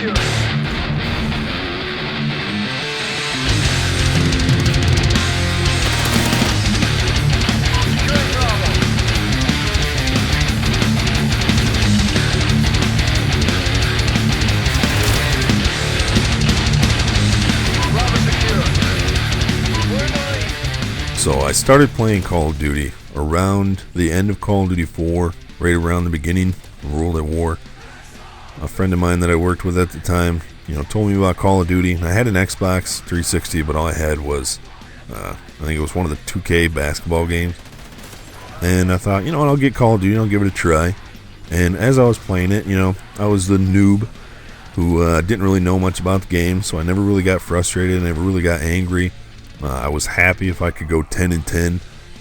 So I started playing Call of Duty around the end of Call of Duty 4, right around the beginning of World at War. A friend of mine that I worked with at the time, told me about Call of Duty. I had an Xbox 360, but all I had was, I think it was one of the 2K basketball games. And I thought, I'll get Call of Duty, I'll give it a try. And as I was playing it, I was the noob who didn't really know much about the game, so I never really got frustrated, I never really got angry. I was happy if I could go 10-10,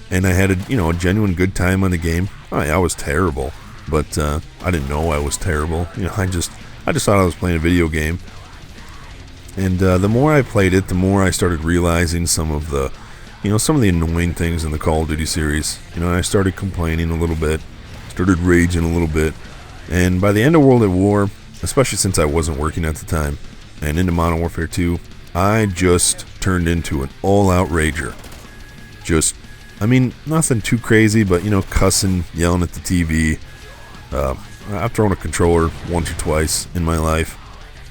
and I had a genuine good time on the game. I was terrible, but I didn't know I was terrible. I just thought I was playing a video game. And the more I played it, the more I started realizing some of the annoying things in the Call of Duty series. I started complaining a little bit, started raging a little bit, and by the end of World at War, especially since I wasn't working at the time, and into Modern Warfare 2, I just turned into an all-out rager. Nothing too crazy, but, cussing, yelling at the TV. I've thrown a controller once or twice in my life.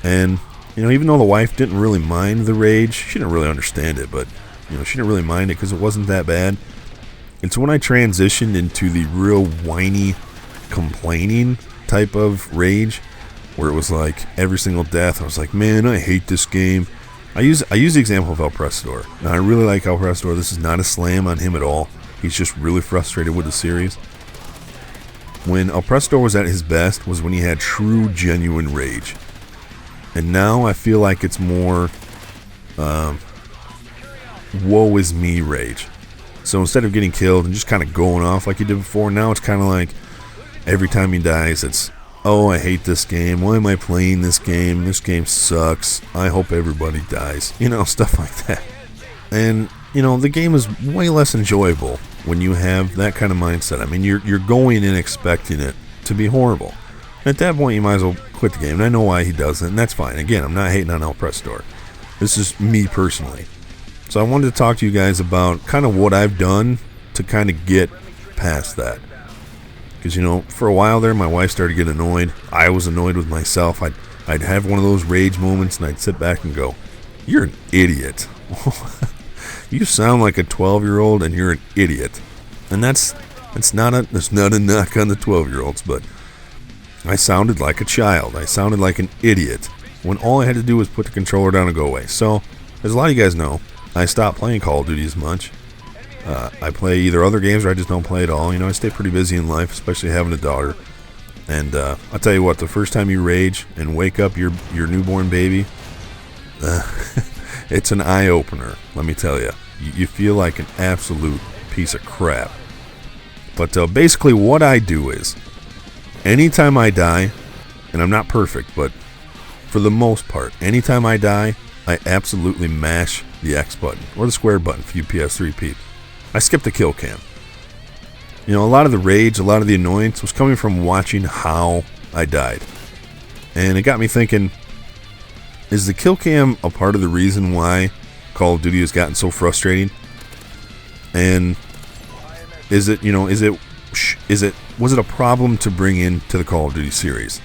And, even though the wife didn't really mind the rage, she didn't really understand it, but, she didn't really mind it because it wasn't that bad. And so when I transitioned into the real whiny, complaining type of rage, where it was like every single death, I was like, man, I hate this game. I use the example of El Prestador. Now, I really like El Prestador. This is not a slam on him at all. He's just really frustrated with the series. When El Prestador was at his best was when he had true, genuine rage. And now I feel like it's more woe is me rage. So instead of getting killed and just kind of going off like he did before, now it's kind of like every time he dies, it's, oh, I hate this game. Why am I playing this game? This game sucks. I hope everybody dies. Stuff like that. And, the game is way less enjoyable when you have that kind of mindset. I mean, you're going in expecting it to be horrible. And at that point, you might as well quit the game. And I know why he doesn't, and that's fine. Again, I'm not hating on El Prestador. This is me personally. So I wanted to talk to you guys about kind of what I've done to kind of get past that. Because, for a while there, my wife started getting annoyed. I was annoyed with myself. I'd have one of those rage moments, and I'd sit back and go, you're an idiot. You sound like a 12-year-old, and you're an idiot. And that's not a knock on the 12-year-olds, but I sounded like a child. I sounded like an idiot when all I had to do was put the controller down and go away. So, as a lot of you guys know, I stopped playing Call of Duty as much. I play either other games or I just don't play at all. I stay pretty busy in life, especially having a daughter. And I'll tell you what, the first time you rage and wake up your newborn baby, it's an eye-opener, let me tell you. You feel like an absolute piece of crap. But basically what I do is, anytime I die, and I'm not perfect, but for the most part, anytime I die, I absolutely mash the X button, or the square button for you PS3 peeps. I skipped the kill cam. A lot of the rage, a lot of the annoyance was coming from watching how I died. And it got me thinking, is the kill cam a part of the reason why Call of Duty has gotten so frustrating? And was it a problem to bring into the Call of Duty series?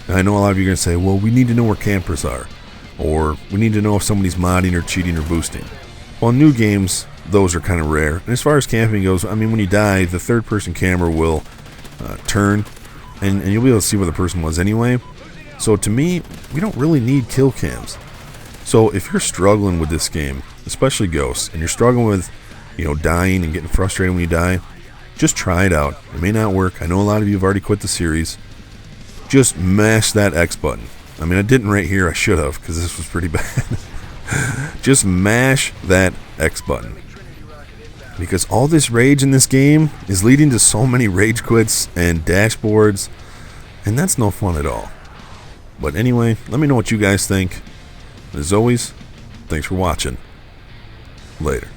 And I know a lot of you are going to say, well, we need to know where campers are, or we need to know if somebody's modding or cheating or boosting. Well, in new games, those are kind of rare. And as far as camping goes, when you die, the third-person camera will turn, and you'll be able to see where the person was anyway. So to me, we don't really need kill cams. So if you're struggling with this game, especially Ghosts, and you're struggling with, dying and getting frustrated when you die, just try it out. It may not work. I know a lot of you have already quit the series. Just mash that X button. I didn't right here. I should have, because this was pretty bad. Just mash that X button. Because all this rage in this game is leading to so many rage quits and dashboards, and that's no fun at all. But anyway, let me know what you guys think. As always, thanks for watching. Later.